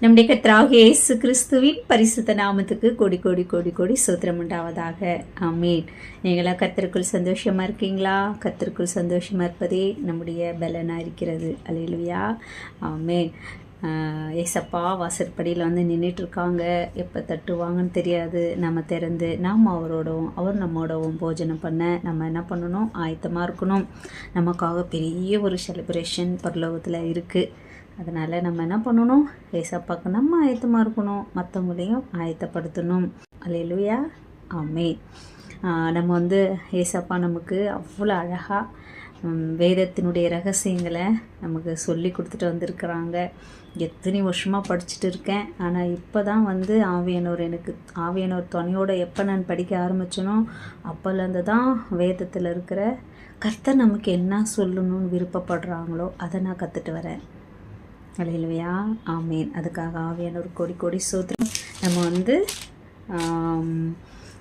நம்முடைய கர்த்தராகிய இயேசு கிறிஸ்துவின் பரிசுத்த நாமத்துக்கு கோடி கோடி கோடி கோடி ஸ்தோத்திரம் உண்டாவதாக. ஆமீன். நீங்களா கர்த்தருக்குள் சந்தோஷமா இருக்கீங்களா? கர்த்தருக்குள் சந்தோஷமா இருப்பதே நம்முடைய பலனாக இருக்கிறது. அல்லேலூயா. ஆமீன். ஏசப்பா வாசற்படியில் வந்து நின்றுட்டுருக்காங்க. எப்போ தட்டுவாங்கன்னு தெரியாது. நம்ம திறந்து நாம் அவரோடவும் அவர் நம்மோடவும் போஜனம் பண்ண நம்ம என்ன பண்ணணும்? ஆயத்தமாக இருக்கணும். நமக்காக பெரிய ஒரு செலிப்ரேஷன் பரலோகத்தில் இருக்குது. அதனால் நம்ம என்ன பண்ணணும்? ஏசப்பாக்கு நம்ம ஆயத்தமாக இருக்கணும், மற்றவங்களையும் ஆயத்தப்படுத்தணும். அல்லேலூயா. ஆமேன். நம்ம வந்து ஏசப்பா நமக்கு அவ்வளோ அழகாக வேதத்தினுடைய ரகசியங்களை நமக்கு சொல்லி கொடுத்துட்டு வந்திருக்கிறாங்க. எத்தனை வருஷமாக படிச்சுட்டு இருக்கேன். ஆனால் இப்போ தான் வந்து ஆவியானவர் துணையோடு எப்போ நான் படிக்க ஆரம்பித்தனோ அப்போலேருந்து தான் வேதத்தில் இருக்கிற கர்த்தர் நமக்கு என்ன சொல்லணும்னு விருப்பப்படுறாங்களோ அதை நான் கற்றுட்டு வரேன். அல்லேலூயா. ஆமேன். அதுக்காக ஆவியானவர் கோடி கோடி ஸ்தோத்திரம். நம்ம வந்து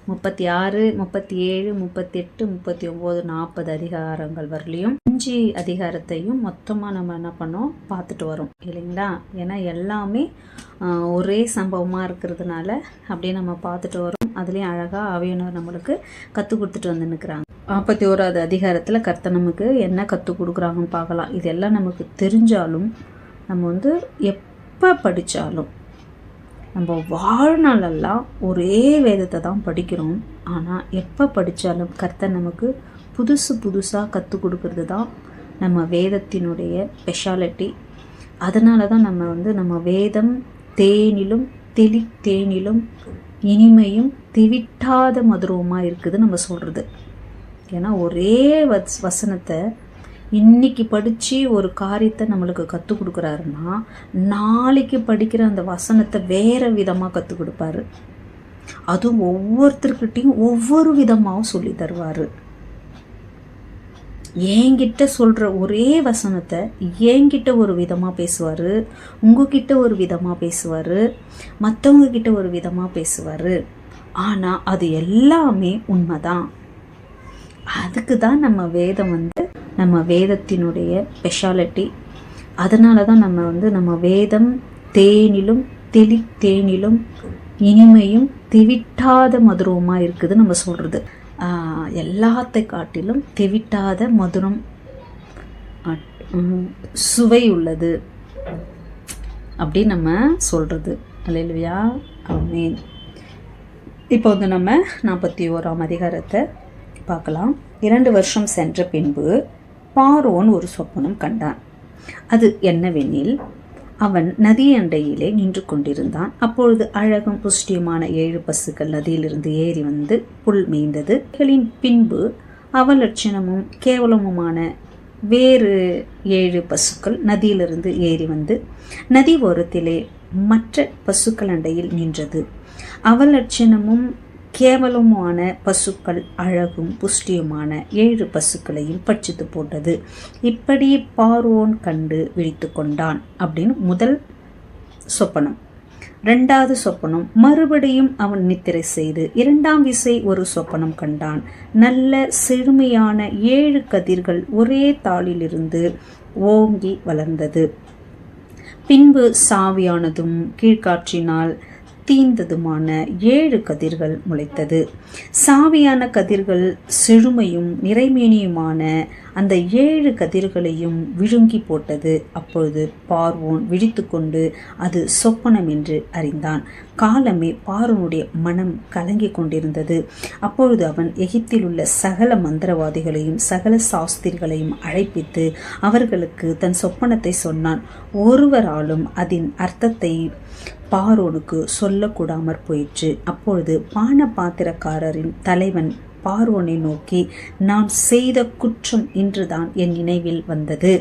36, 37, 38, 39, 40 அதிகாரங்கள் வரலையும் 5 அதிகாரத்தையும் மொத்தமாக நம்ம என்ன பண்ணோம்? பார்த்துட்டு வரோம் இல்லைங்களா? ஏன்னா எல்லாமே ஒரே சம்பவமாக இருக்கிறதுனால அப்படியே நம்ம பார்த்துட்டு வரோம். அதுலேயும் அழகாக ஆவியானவர் நம்மளுக்கு கற்றுக் கொடுத்துட்டு வந்து நிற்கிறாங்க. 41வது அதிகாரத்தில் கர்த்தர் நமக்கு என்ன கற்றுக் கொடுக்குறாங்கன்னு பார்க்கலாம். இதெல்லாம் நமக்கு தெரிஞ்சாலும் நம்ம வந்து எப்போ படித்தாலும் நம்ம வாழ்நாளெல்லாம் ஒரே வேதத்தை தான் படிக்கிறோம். ஆனால் எப்போ படித்தாலும் கர்த்தர் நமக்கு புதுசாக கற்றுக் கொடுக்கறது தான் நம்ம வேதத்தினுடைய ஸ்பெஷாலிட்டி. அதனால தான் நம்ம வந்து நம்ம வேதம் தேனிலும் தேனிலும் இனிமையும் தெவிட்டாத மதுரமாக இருக்குது நம்ம சொல்கிறது. ஏன்னா ஒரே வசனத்தை இன்றைக்கி படித்து ஒரு காரியத்தை நம்மளுக்கு கற்றுக் கொடுக்குறாருன்னா நாளைக்கு படிக்கிற அந்த வசனத்தை வேறு விதமாக கற்றுக் கொடுப்பாரு. அதுவும் ஒவ்வொருத்தர்கிட்டையும் ஒவ்வொரு விதமாகவும் சொல்லி தருவார். என்கிட்ட சொல்கிற ஒரே வசனத்தை என்கிட்ட ஒரு விதமாக பேசுவார், உங்ககிட்ட ஒரு விதமாக பேசுவார், மற்றவங்க கிட்ட ஒரு விதமாக பேசுவார். ஆனால் அது எல்லாமே உண்மைதான். அதுக்கு தான் நம்ம வேதம் வந்து நம்ம வேதத்தினுடைய ஸ்பெஷாலிட்டி. அதனால தான் நம்ம வந்து நம்ம வேதம் தேனிலும் தேனிலும் இனிமையும் தெவிட்டாத மதுரமாக இருக்குது நம்ம சொல்கிறது. எல்லாத்தை காட்டிலும் தெவிட்டாத மதுரம் சுவை உள்ளது அப்படி நம்ம சொல்கிறது. அல்லேலூயா. ஆமேன். இப்போ வந்து நம்ம 41ஆம் அதிகாரத்தை பார்க்கலாம். 2 வருஷம் சென்ற பின்பு பார்வோன் ஒரு சொப்பனம் கண்டான். அது என்னவெனில், அவன் நதியண்டையிலே நின்று கொண்டிருந்தான். அப்பொழுது அழகும் புஷ்டியுமான 7 பசுக்கள் நதியிலிருந்து ஏறி வந்து புல் மேய்ந்தது. பின்பு அவலட்சணமும் கேவலமுமான வேறு 7 பசுக்கள் நதியிலிருந்து ஏறி வந்து நதி ஓரத்திலே மற்ற பசுக்கள் அண்டையில் நின்றது. அவலட்சணமும் கேவலமான பசுக்கள் அழகும் புஷ்டியுமான 7 பசுக்களையும் பட்சித்து போட்டது. இப்படி பார்வோன் கண்டு விழித்து கொண்டான் அப்படின்னு முதல் சொப்பனம். 2வது சொப்பனம், மறுபடியும் அவன் நித்திரை செய்து 2ஆம் விசை ஒரு சொப்பனம் கண்டான். நல்ல செழுமையான 7 கதிர்கள் ஒரே தாளிலிருந்து ஓங்கி வளர்ந்தது. பின்பு சாவியானதும் கீழ்காற்றினால் தீந்ததுமான 7 கதிர்கள் முளைத்தது. சாவியான கதிர்கள் செழுமையும் நிறைமேனியுமான அந்த 7 கதிர்களையும் விழுங்கி போட்டது. அப்பொழுது பார்வோன் விழித்து கொண்டு அது சொப்பனம் என்று அறிந்தான். காலமே பார்வோனுடைய மனம் கலங்கி கொண்டிருந்தது. அப்பொழுது அவன் எகிப்தில் உள்ள சகல மந்திரவாதிகளையும் சகல சாஸ்திரிகளையும் அழைப்பித்து அவர்களுக்கு தன் சொப்பனத்தை சொன்னான். ஒருவராலும் அதன் அர்த்தத்தை பார்வோனுக்கு சொல்லக்கூடாமற் போயிற்று. அப்பொழுது பான பாத்திரக்காரரின் தலைவன் பார்வோனை நோக்கி, நான் செய்த குற்றம் இன்றுதான் என் நினைவில் வந்தது.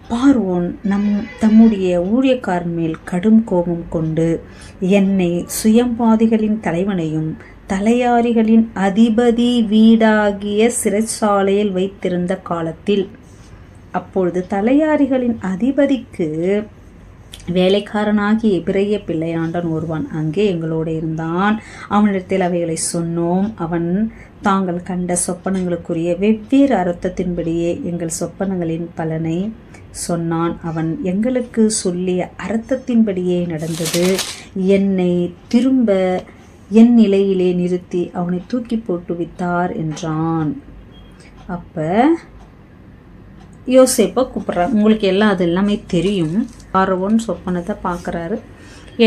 பார்வோன் தம்முடைய ஊழியக்காரன் மேல் கடும் கோபம் கொண்டு என்னை சுயம்பாதிகளின் தலைவனையும் தலையாரிகளின் அதிபதி வீடாகிய சிறைச்சாலையில் வைத்திருந்த காலத்தில், அப்பொழுது தலையாரிகளின் அதிபதிக்கு வேலைக்காரனாகி எபிரெய பிள்ளையாண்டான் ஒருவன் அங்கே எங்களோடு இருந்தான். அவனிடத்தில் அவைகளை சொன்னோம். அவன் தாங்கள் கண்ட சொப்பனங்களுக்குரிய வெவ்வேறு அர்த்தத்தின்படியே எங்கள் சொப்பனங்களின் பலனை சொன்னான். அவன் எங்களுக்கு சொல்லிய அர்த்தத்தின்படியே நடந்தது. என்னை திரும்ப என் நிலையிலே நிறுத்தி அவனை தூக்கி போட்டு விட்டார் என்றான். அப்போ யோசேப்பை கூப்பிட்றாரு. உங்களுக்கு எல்லாம் அது எல்லாமே தெரியும். பார்வோன் சொப்பனத்தை பார்க்குறாரு.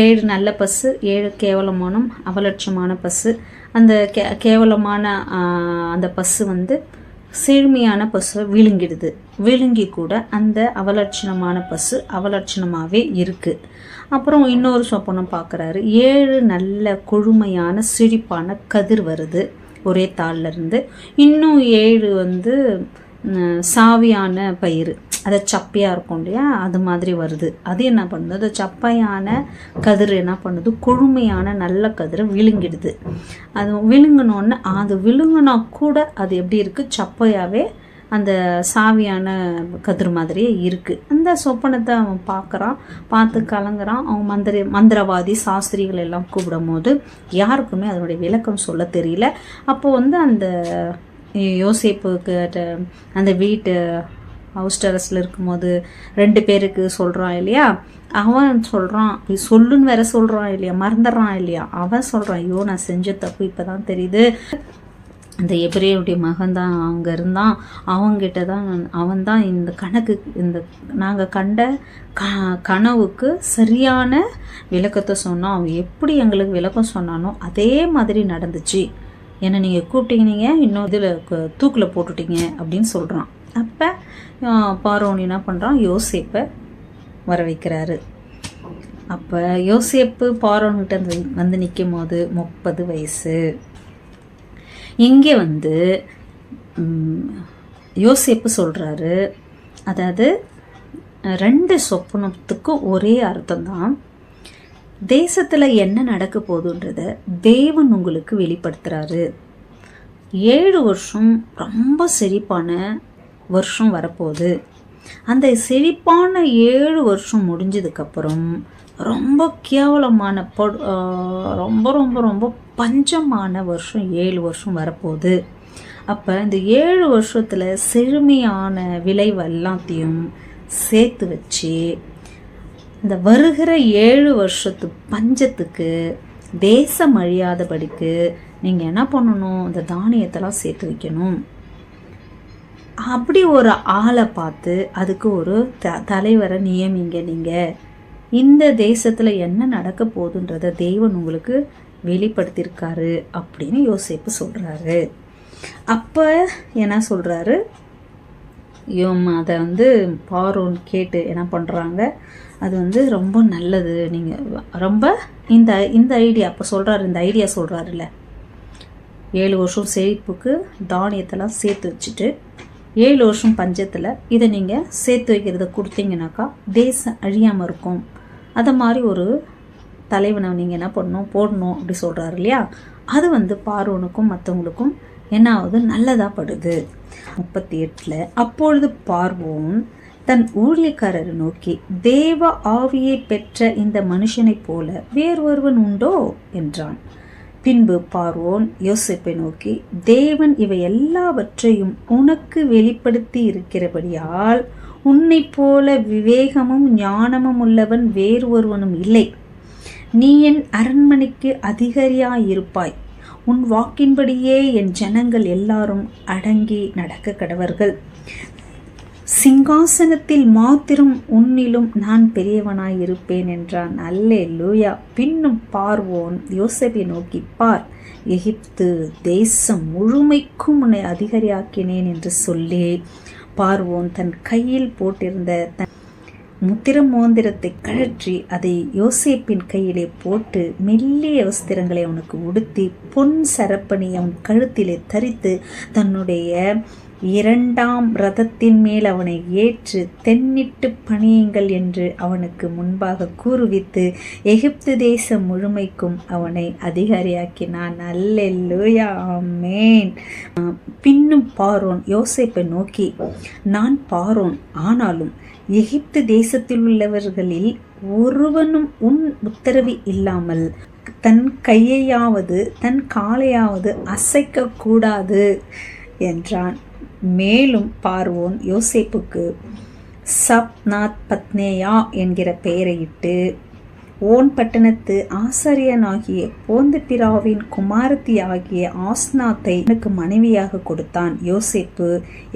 7 நல்ல பசு, 7 கேவலமான அவலட்சமான பசு. அந்த கேவலமான அந்த பசு வந்து செழுமையான பசுவை விழுங்கிடுது. விழுங்கி கூட அந்த அவலட்சணமான பசு அவலட்சணமாகவே இருக்குது. அப்புறம் இன்னொரு சொப்பனம் பார்க்குறாரு. 7 நல்ல கொழுமையான செழிப்பான கதிர் வருது ஒரே தாள்லேருந்து. இன்னும் 7 வந்து சாவியான பயிர், அதை சப்பையாக இருக்கும் இல்லையா, அது மாதிரி வருது. அது என்ன பண்ணுது, அது சப்பையான கதிர் என்ன பண்ணுது, கொழுமையான நல்ல கதிரை விழுங்கிடுது. அது விழுங்கினோன்னு அது விழுங்கினா கூட அது எப்படி இருக்குது, சப்பையாகவே அந்த சாவியான கதிர் மாதிரியே இருக்குது. அந்த சொப்பனத்தை அவன் பார்க்குறான், பார்த்து கலங்குறான். அவன் மந்திரவாதி சாஸ்திரிகள் எல்லாம் கூப்பிடும் போது யாருக்குமே அதனுடைய விளக்கம் சொல்ல தெரியல. அப்போ வந்து அந்த யோசேப்புக்கு அந்த வீட்டு ஹவுஸ் டெரஸில் இருக்கும்போது 2 பேருக்கு சொல்கிறான் இல்லையா, அவன் சொல்கிறான், சொல்லுன்னு வேற சொல்கிறான் இல்லையா, மறந்துடுறான் இல்லையா. அவன் சொல்கிறான், ஐயோ நான் செஞ்ச தப்பு இப்போ தான் தெரியுது. இந்த எபிரேயுடைய மகன் தான் அங்கே இருந்தான், அவங்கிட்ட தான் அவன் தான் இந்த கணக்கு, இந்த நாங்கள் கண்ட கனவுக்கு சரியான விளக்கத்தை சொன்னான். அவன் எப்படி எங்களுக்கு விளக்கம் சொன்னானோ அதே மாதிரி நடந்துச்சு. என்னை நீங்கள் கூப்பிட்டீங்க, இன்னும் இதில் தூக்கில் போட்டுட்டீங்க அப்படின்னு சொல்கிறான். அப்போ பார்வோன் என்ன பண்ணுறான், யோசேப்பை வர வைக்கிறாரு. அப்போ யோசேப்பு பார்வோன்கிட்ட வந்து நிற்கும் போது 30 வயசு. இங்கே வந்து யோசேப்பு சொல்கிறாரு, அதாவது 2 சொப்பனத்துக்கும் ஒரே அர்த்தம் தான். தேசத்தில் என்ன நடக்க போகுதுன்றத தேவன் உங்களுக்கு வெளிப்படுத்துகிறாரு. 7 வருஷம் ரொம்ப செழிப்பான வருஷம் வரப்போகுது. அந்த செழிப்பான 7 வருஷம் முடிஞ்சதுக்கப்புறம் ரொம்ப கேவலமான ரொம்ப ரொம்ப ரொம்ப பஞ்சமான வருஷம் 7 வருஷம் வரப்போகுது. அப்போ இந்த 7 வருஷத்தில் செழுமையான விளைவு எல்லாத்தையும் சேர்த்து வச்சு இந்த வருகிற 7 வருஷத்து பஞ்சத்துக்கு தேசம் அழியாதபடிக்கு நீங்கள் என்ன பண்ணணும், இந்த தானியத்தெல்லாம் சேர்த்து வைக்கணும். அப்படி ஒரு ஆளை பார்த்து அதுக்கு ஒரு தலைவரை நியமிங்க. நீங்கள் இந்த தேசத்தில் என்ன நடக்க போகுதுன்றத தேவன் உங்களுக்கு வெளிப்படுத்தியிருக்காரு அப்படின்னு யோசேப்பு சொல்கிறாரு. அப்போ என்ன சொல்கிறாரு, அதை வந்து பார்வோன் கேட்டு என்ன பண்ணுறாங்க, அது வந்து ரொம்ப நல்லது, நீங்கள் ரொம்ப இந்த ஐடியா அப்போ சொல்கிறாரு, இந்த ஐடியா சொல்கிறாருல்ல, 7 வருஷம் செழிப்புக்கு தானியத்தெல்லாம் சேர்த்து வச்சுட்டு 7 வருஷம் பஞ்சத்தில் இதை நீங்கள் சேர்த்து வைக்கிறத கொடுத்தீங்கன்னாக்கா தேசம் அழியாமல் இருக்கும். அதை மாதிரி ஒரு தலைவனை நீங்கள் என்ன பண்ணணும், போடணும் அப்படி சொல்கிறாரு இல்லையா. அது வந்து பார்வோனுக்கும் மற்றவங்களுக்கும் என்ன ஆகுது, நல்லதாக படுது. 38 அப்பொழுது பார்வோன் தன் ஊழியக்காரரை நோக்கி, தேவ ஆவியை பெற்ற இந்த மனுஷனைப் போல வேறு ஒருவன் உண்டோ என்றான். பின்பு பார்வோன் யோசேப்பை நோக்கி, தேவன் இவை எல்லாவற்றையும் உனக்கு வெளிப்படுத்தி இருக்கிறபடியால் உன்னை போல விவேகமும் ஞானமும் உள்ளவன் வேறு ஒருவனும் இல்லை. நீ என் அரண்மனைக்கு அதிகாரியாயிருப்பாய். உன் வாக்கின்படியே என் ஜனங்கள் எல்லாரும் அடங்கி நடக்க கடவர்கள். சிங்காசனத்தில் மாத்திரம் உன்னிலும் நான் பெரியவனாயிருப்பேன் என்றான். அல்லேலூயா. பின்னும் பார்வோன் யோசேப்பை நோக்கி, பார், எகிப்து தேசம் முழுமைக்கும் உன்னை அதிகாரியாக்கினேன் என்று சொல்லி பார்வோன் தன் கையில் போட்டிருந்த தன் முத்திர மோந்திரத்தை கழற்றி அதை யோசேப்பின் கையிலே போட்டு மெல்லிய வஸ்திரங்களை அவனுக்கு உடுத்தி பொன் சரப்பணி அவன் கழுத்திலே தரித்து தன்னுடைய 2ஆம் ரதத்தின் மேல் அவனை ஏற்று தென்னிட்டு பணியுங்கள் என்று அவனுக்கு முன்பாக கூறுவித்து எகிப்து தேசம் முழுமைக்கும் அவனை அதிகாரியாக்கினான். அல்லேலூயா, ஆமென். பின்னும் பார்வோன் யோசேப்பை நோக்கி, நான் பார்வோன், ஆனாலும் எகிப்து தேசத்தில் உள்ளவர்களில் ஒருவனும் உன் உத்தரவு இல்லாமல் தன் கையையாவது தன் காலையாவது அசைக்க கூடாது என்றான். மேலும் பார்வோன் யோசேப்புக்கு சப்நாத் பத்னேயா என்கிற பெயரையிட்டு ஓன் பட்டணத்து ஆசாரியனாகிய போந்திபிராவின் குமாரத்தி ஆகிய ஆஸ்நாத்தை எனக்கு மனைவியாக கொடுத்தான். யோசேப்பு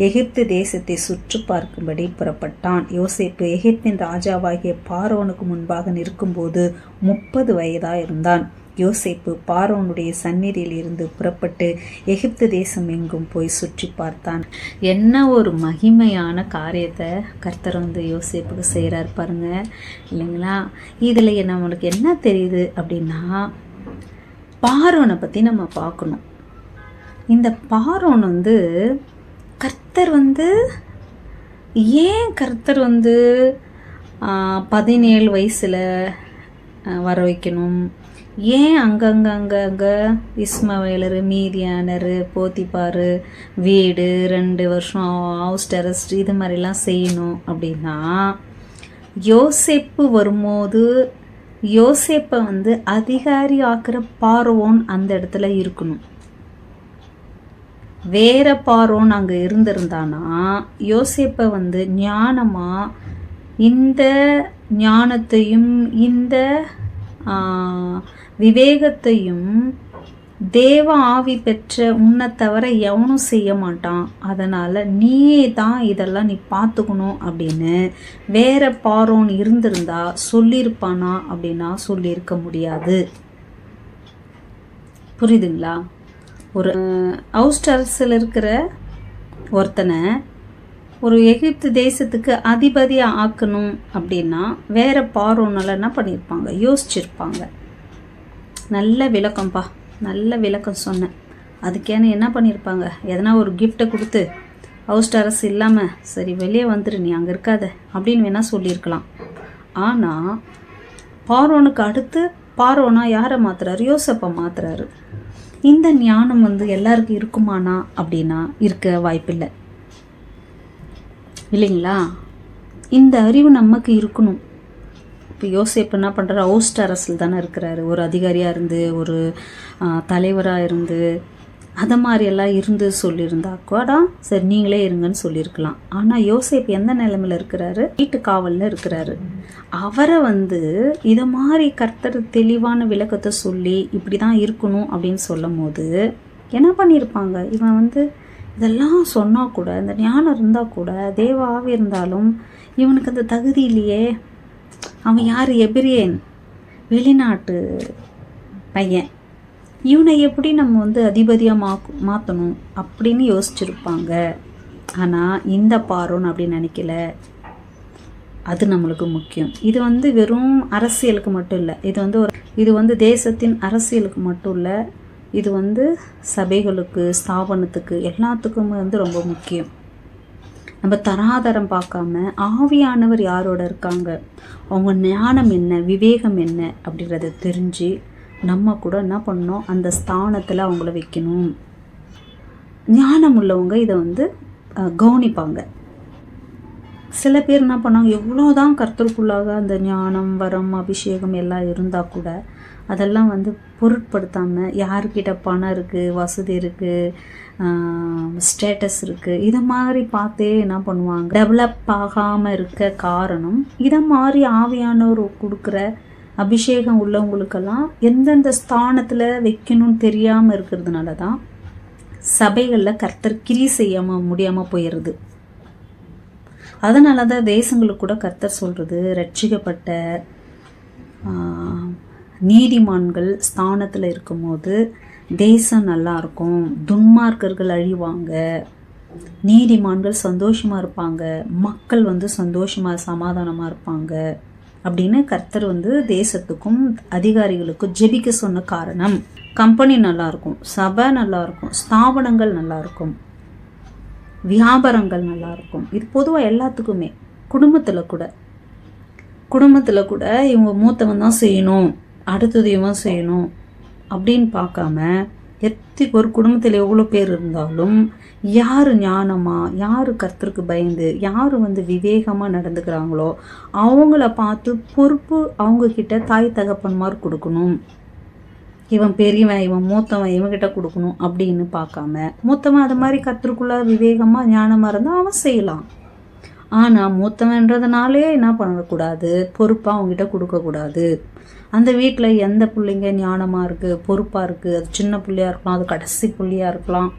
எகிப்து தேசத்தை சுற்றி பார்க்கும்படி புறப்பட்டான். யோசேப்பு எகிப்தின் ராஜாவாகிய பார்வோனுக்கு முன்பாக நிற்கும்போது 30 வயதாயிருந்தான். யோசேப்பு பார்வோனுடைய சந்நிதியில் இருந்து புறப்பட்டு எகிப்து தேசம் எங்கும் போய் சுற்றி பார்த்தான். என்ன ஒரு மகிமையான காரியத்தை கர்த்தர் யோசேப்புக்கு செய்கிறார் பாருங்க, இல்லைங்களா? இதில் நம்மளுக்கு என்ன தெரியுது அப்படின்னா, பார்வோனை பற்றி நம்ம பார்க்கணும். இந்த பார்வோன் கர்த்தர் ஏன் கர்த்தர் 17 வயசில் வர வைக்கணும்? ஏன் அங்கங்கே இஸ்மவேலர், மீதியானர், போத்திபார் வீடு 2 வருஷம் ஹவுஸ் அரெஸ்ட் இது மாதிரிலாம் செய்யணும் அப்படின்னா, யோசேப்பு வரும்போது யோசேப்பை அதிகாரி ஆக்கிற பார்வோன் அந்த இடத்துல இருக்கணும். வேற பார்வோன் அங்கே இருந்திருந்தானா யோசேப்பை ஞானமாக இந்த ஞானத்தையும் இந்த விவேகத்தையும் தேவ ஆவி பெற்ற உன்னை தவிர எவனும் செய்ய மாட்டான், அதனால் நீயே தான் இதெல்லாம் நீ பார்த்துக்கணும் அப்படின்னு வேற பார்வோன் இருந்திருந்தா சொல்லியிருப்பானா அப்படின்னா சொல்லியிருக்க முடியாது. புரியுதுங்களா? ஒரு ஹவுஸ் அரசில் இருக்கிற ஒருத்தனை ஒரு எகிப்து தேசத்துக்கு அதிபதியாக ஆக்கணும் அப்படின்னா வேற பார்வோனால என்ன பண்ணியிருப்பாங்க? யோசிச்சிருப்பாங்க. நல்ல விளக்கம்ப்பா, நல்ல விளக்கம் சொன்னேன். அதுக்கேன்னு என்ன பண்ணியிருப்பாங்க? எதனா ஒரு கிஃப்டை கொடுத்து ஹவுஸ் அரசு இல்லாமல் சரி வெளியே வந்துரு, நீ அங்கே இருக்காத அப்படின்னு வேணால் சொல்லியிருக்கலாம். ஆனால் பார்வோனுக்கு அடுத்து பார்வோனா யாரை மாத்துறாரு? யோசேப்பை மாத்துறாரு. இந்த ஞானம் எல்லாருக்கும் இருக்குமானா அப்படின்னா இருக்க வாய்ப்பில்லை, இல்லைங்களா? இந்த அறிவு நமக்கு இருக்கணும். இப்போ யோசேப்பு என்ன பண்ணுறாரு? ஹவுஸ் அரசில் தானே இருக்கிறாரு. ஒரு அதிகாரியாக இருந்து, ஒரு தலைவராக இருந்து, அதை மாதிரியெல்லாம் இருந்து சொல்லியிருந்தா கூட சரி நீங்களே இருங்கன்னு சொல்லியிருக்கலாம். ஆனால் யோசேப்பு எந்த நிலைமையில் இருக்கிறாரு? வீட்டு காவலில் இருக்கிறாரு. அவரை இதை மாதிரி கர்த்தர் தெளிவான விளக்கத்தை சொல்லி இப்படி தான் இருக்கணும் அப்படின்னு சொல்லும் போது என்ன பண்ணியிருப்பாங்க? இவன் இதெல்லாம் சொன்னால் கூட, இந்த ஞானம் இருந்தால் கூட, தேவ ஆவி இருந்தாலும் இவனுக்கு அந்த தகுதி இல்லையே. அவன் யார்? எபிரியன், வெளிநாட்டு பையன். இவனை எப்படி நம்ம அதிபதியாக மாற்றணும் அப்படின்னு யோசிச்சிருப்பாங்க. ஆனால் இந்த பார்வோன் அப்படி நினைக்கல. அது நம்மளுக்கு முக்கியம். இது வெறும் அரசியலுக்கு மட்டும் இல்லை, இது தேசத்தின் அரசியலுக்கு மட்டும் இல்லை, இது சபைகளுக்கு, ஸ்தாபனத்துக்கு, எல்லாத்துக்கும் ரொம்ப முக்கியம். நம்ம தராதரம் பார்க்காம ஆவியானவர் யாரோட இருக்காங்க, அவங்க ஞானம் என்ன, விவேகம் என்ன அப்படின்றத தெரிஞ்சு நம்ம கூட என்ன பண்ணணும்? அந்த ஸ்தானத்தில் அவங்கள வைக்கணும். ஞானம் உள்ளவங்க இதை கவனிப்பாங்க. சில பேர் என்ன பண்ணாங்க? எவ்வளோதான் கர்த்தருக்குள்ளாக அந்த ஞானம், வரம், அபிஷேகம் எல்லாம் இருந்தால் கூட அதெல்லாம் பொருட்படுத்தாமல் யாருக்கிட்ட பணம் இருக்குது, வசதி இருக்குது, ஸ்டேட்டஸ் இருக்குது, இதை மாதிரி பார்த்தே என்ன பண்ணுவாங்க? டெவலப் ஆகாமல் இருக்க காரணம் இதை மாதிரி ஆவியானவர் கொடுக்குற அபிஷேகம் உள்ளவங்களுக்கெல்லாம் எந்தெந்த ஸ்தானத்தில் வைக்கணும்னு தெரியாமல் இருக்கிறதுனால தான் சபைகளில் கர்த்தர் கிரி செய்யாமல் முடியாமல் போயிடுது. அதனால தான் தேசங்களுக்கு கூட கர்த்தர் சொல்கிறது, ரட்சிக்கப்பட்ட நீதிமான்கள் ஸ்தானத்தில் இருக்கும்போது தேசம் நல்லா இருக்கும், துன்மார்க்கர்கள் அழிவாங்க, நீதிமான்கள் சந்தோஷமாக இருப்பாங்க, மக்கள் சந்தோஷமாக சமாதானமாக இருப்பாங்க அப்படின்னு கர்த்தர் தேசத்துக்கும் அதிகாரிகளுக்கும் ஜெபிக்க சொன்ன காரணம். கம்பெனி நல்லாயிருக்கும், சபை நல்லாயிருக்கும், ஸ்தாபனங்கள் நல்லாயிருக்கும், வியாபாரங்கள் நல்லாயிருக்கும். இது பொதுவாக எல்லாத்துக்குமே. குடும்பத்தில் கூட இவங்க மூத்தவன் தான் செய்யணும், அடுத்தது இவன் செய்யணும் அப்படின்னு பார்க்காம ஒரு குடும்பத்தில் எவ்வளோ பேர் இருந்தாலும் யார் ஞானமாக, யார் கர்த்தருக்கு பயந்து, யார் விவேகமாக நடந்துக்கிறாங்களோ அவங்கள பார்த்து பொறுப்பு அவங்கக்கிட்ட தாய் தகப்பன்மார் கொடுக்கணும். இவன் பெரியவன், இவன் மூத்தவன், இவன்கிட்ட கொடுக்கணும் அப்படின்னு பார்க்காம மூத்தவன் அது மாதிரி கர்த்தருக்குள்ள விவேகமாக ஞானமாக இருந்தால் அவன் செய்யலாம். ஆனால் மூத்தவன்றதுனாலே என்ன பண்ணக்கூடாது, பொறுப்பாக அவங்ககிட்ட கொடுக்கக்கூடாது. அந்த வீட்டில் எந்த பிள்ளைங்க ஞானமாக இருக்குது, பொறுப்பாக இருக்குது, அது சின்ன பிள்ளையாக இருக்கலாம், அது கடைசி பிள்ளையாக இருக்கலாம்.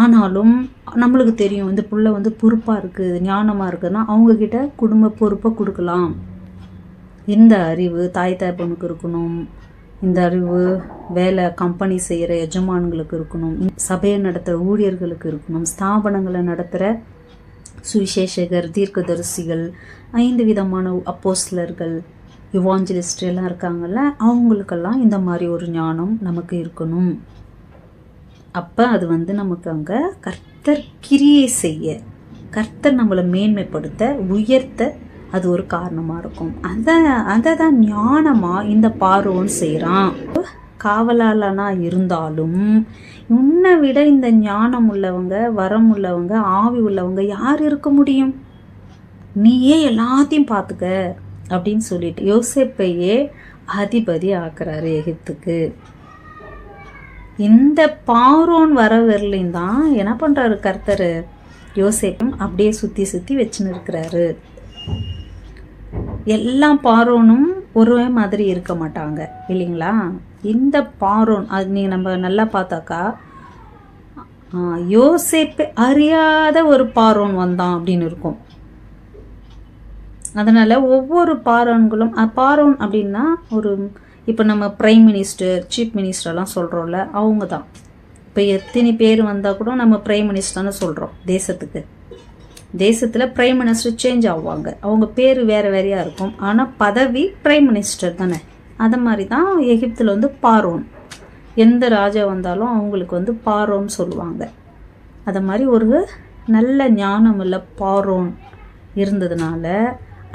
ஆனாலும் நம்மளுக்கு தெரியும் இந்த பிள்ளை வந்து பொறுப்பாக இருக்குது, ஞானமாக இருக்குதுன்னா அவங்கக்கிட்ட குடும்ப பொறுப்பை கொடுக்கலாம். இந்த அறிவு தாய் தகப்பனுக்கு இருக்கணும். இந்த அறிவு வேலை கம்பெனி செய்கிற எஜமான்களுக்கு இருக்கணும். சபையை நடத்துகிற ஊழியர்களுக்கு இருக்கணும். ஸ்தாபனங்களை நடத்துகிற சுவிசேஷகர், தீர்க்கதரிசிகள், 5 விதமான அப்போஸ்தலர்கள், இவாஞ்சலிஸ்ட் எல்லாம் இருக்காங்கல்ல, அவங்களுக்கெல்லாம் இந்த மாதிரி ஒரு ஞானம் நமக்கு இருக்கணும். அப்போ அது வந்து நமக்கு அங்கே கர்த்தர் கிரியை செய்ய, கர்த்தர் நம்மளை மேன்மைப்படுத்த, உயர்த்த அது ஒரு காரணமாக இருக்கும். அதை தான் ஞானமாக இந்த பார்வோன் செய்கிறான். காவலாளனா இருந்தாலும் உன்னை விட இந்த ஞானம் உள்ளவங்க, வரம் உள்ளவங்க, ஆவி உள்ளவங்க யார் இருக்க முடியும்? நீயே எல்லாத்தையும் பார்த்துக்க அப்படின்னு சொல்லிட்டு யோசேப்பையே அதிபதி ஆக்குறாரு எகிப்துக்கு. இந்த பார்வோன் வரவரையிலும் தான் என்ன பண்ணுறாரு கர்த்தர், யோசேப்பும் அப்படியே சுற்றி சுற்றி வச்சுன்னு இருக்கிறாரு. எல்லா பார்வோனும் ஒரே மாதிரி இருக்க மாட்டாங்க இல்லைங்களா? இந்த பார்வோன் அது நம்ம நல்லா பார்த்தாக்கா யோசேப்பை அறியாத ஒரு பார்வோன் வந்தான் அப்படின்னு இருக்கும். அதனால் ஒவ்வொரு பார்வோன்களும், பார்வோன் அப்படின்னா ஒரு இப்போ நம்ம பிரைம் மினிஸ்டர், சீஃப் மினிஸ்டர்லாம் சொல்கிறோம்ல, அவங்க தான். இப்போ எத்தனை பேர் வந்தால் கூட நம்ம பிரைம் மினிஸ்டர்னு சொல்கிறோம். தேசத்தில் பிரைம் மினிஸ்டர் சேஞ்ச் ஆகுவாங்க, அவங்க பேர் வேறு வேறையாக இருக்கும், ஆனால் பதவி பிரைம் மினிஸ்டர் தானே. அதை மாதிரி தான் எகிப்தில் வந்து பார்வோன், எந்த ராஜா வந்தாலும் அவங்களுக்கு வந்து பார்வோன் சொல்லுவாங்க. அதை மாதிரி ஒரு நல்ல ஞானம் உள்ள பார்வோன் இருந்ததுனால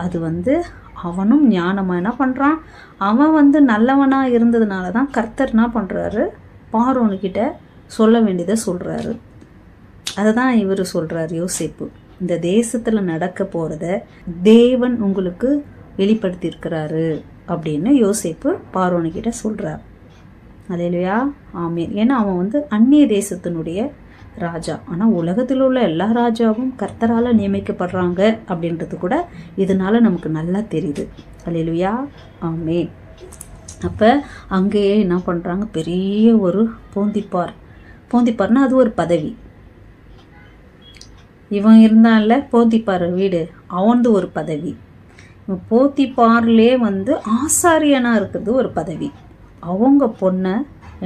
அது வந்து அவனும் ஞானமாக என்ன பண்ணுறான், அவன் வந்து நல்லவனாக இருந்ததுனால தான் கர்த்தர் என்ன பண்ணுறாரு, பார்வோனுக்கிட்ட சொல்ல வேண்டியதை சொல்கிறாரு. அதை தான் இவர் சொல்கிறார் யோசேப்பு, இந்த தேசத்தில் நடக்க போகிறத தேவன் உங்களுக்கு வெளிப்படுத்தியிருக்கிறாரு அப்படின்னு யோசேப்பு பார்வோனுக்கிட்ட சொல்கிறார். அல்லேலூயா, ஆமென். ஏன்னா அவன் வந்து அந்நிய தேசத்தினுடைய ராஜா, ஆனால் உலகத்தில் உள்ள எல்லா ராஜாவும் கர்த்தரால் நியமிக்கப்படுறாங்க அப்படின்றது கூட இதனால நமக்கு நல்லா தெரியுது. அல்லேலூயா, ஆமென். அப்போ அங்கேயே என்ன பண்ணுறாங்க, பெரிய ஒரு போந்திப்பார்னா அது ஒரு பதவி. இவன் இருந்தான்ல போத்திப்பார் வீடு, அவனது ஒரு பதவி. போத்திப்பார்லே வந்து ஆசாரியனாக இருக்கிறது ஒரு பதவி. அவங்க பொண்ணை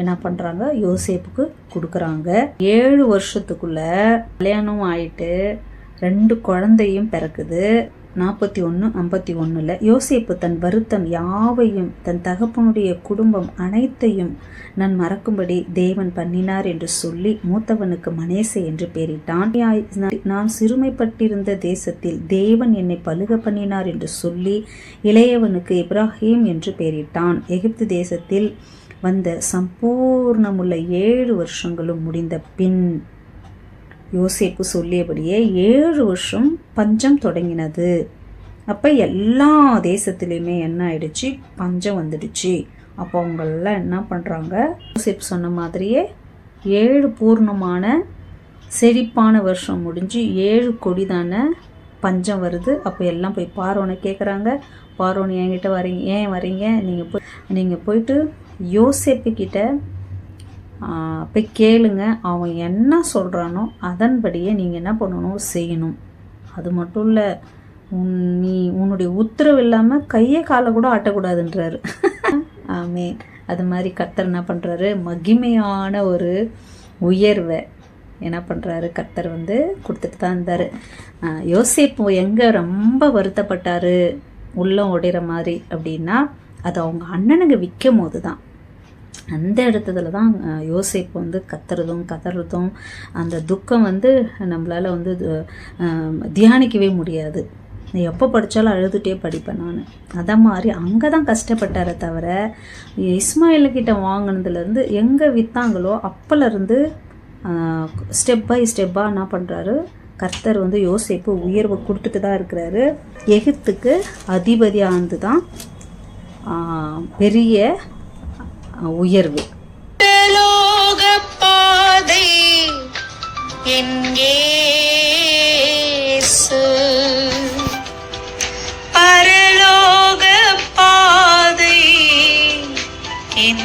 என்ன பண்ணுறாங்க, யோசேப்புக்கு கொடுக்குறாங்க. 7 வருஷத்துக்குள்ள கல்யாணம் ஆயிட்டு 2 குழந்தையும் பிறக்குது. 41:51 யோசேப்பு தன் வருத்தம் யாவையும் தன் தகப்பனுடைய குடும்பம் அனைத்தையும் நான் மறக்கும்படி தேவன் பண்ணினார் என்று சொல்லி மூத்தவனுக்கு மனேசே என்று பெயரிட்டான். நான் சிறுமைப்பட்டிருந்த தேசத்தில் தேவன் என்னை பலுக பண்ணினார் என்று சொல்லி இளையவனுக்கு இப்ராஹிம் என்று பெயரிட்டான். எகிப்து தேசத்தில் வந்த சம்பூர்ணமுள்ள 7 வருஷங்களும் முடிந்த பின் யோசேப்பு சொல்லியபடியே 7 வருஷம் பஞ்சம் தொடங்கினது. அப்போ எல்லா தேசத்துலேயுமே என்ன ஆயிடுச்சு, பஞ்சம் வந்துடுச்சு. அப்போ அவங்களெல்லாம் என்ன பண்ணுறாங்க, யோசேப்பு சொன்ன மாதிரியே 7 பூர்ணமான செழிப்பான வருஷம் முடிஞ்சு 7 கொடிதான பஞ்சம் வருது. அப்போ எல்லாம் போய் பார்வோனை கேட்குறாங்க, பார்வோன் என்கிட்ட வரீங்க, ஏன் வரீங்க, நீங்கள் போயிட்டு யோசேப்புக்கிட்ட போய் கேளுங்க, அவன் என்ன சொல்கிறானோ அதன்படியே நீங்கள் என்ன பண்ணணும், செய்யணும். அது மட்டும் இல்லை, நீ உன்னுடைய உத்தரவு இல்லாமல் கையை காலை கூட ஆட்டக்கூடாதுன்றாரு. ஆமே. அது மாதிரி கர்த்தர் என்ன பண்ணுறாரு, மகிமையான ஒரு உயர்வை என்ன பண்ணுறாரு, கர்த்தர் வந்து கொடுத்துட்டு தான் இருந்தார். யோசேப்பு எங்கே ரொம்ப வருத்தப்பட்டார், உள்ளம் உடையிற மாதிரி அப்படின்னா, அது அவங்க அண்ணனுக்கு விற்கும் போது தான். அந்த இடத்துல தான் யோசேப்பு வந்து கதறதும் அந்த துக்கம் வந்து நம்மளால் வந்து தியானிக்கவே முடியாது. எப்போ படித்தாலும் அழுதுகிட்டே படிப்பேன் நான். அதை மாதிரி அங்கே தான் கஷ்டப்பட்டாரே தவிர, இஸ்மாயில்கிட்ட வாங்கினதுலேருந்து எங்கே விற்றாங்களோ அப்போலேருந்து ஸ்டெப் பை ஸ்டெப்பாக என்ன பண்ணுறாரு, கர்த்தர் வந்து யோசேப்பு உயர்வு கொடுத்துட்டு தான் இருக்கிறாரு. எகிப்துக்கு அதிபதியானது தான் பெரிய உயர்வு. லோக பாதை என் இயேசு என்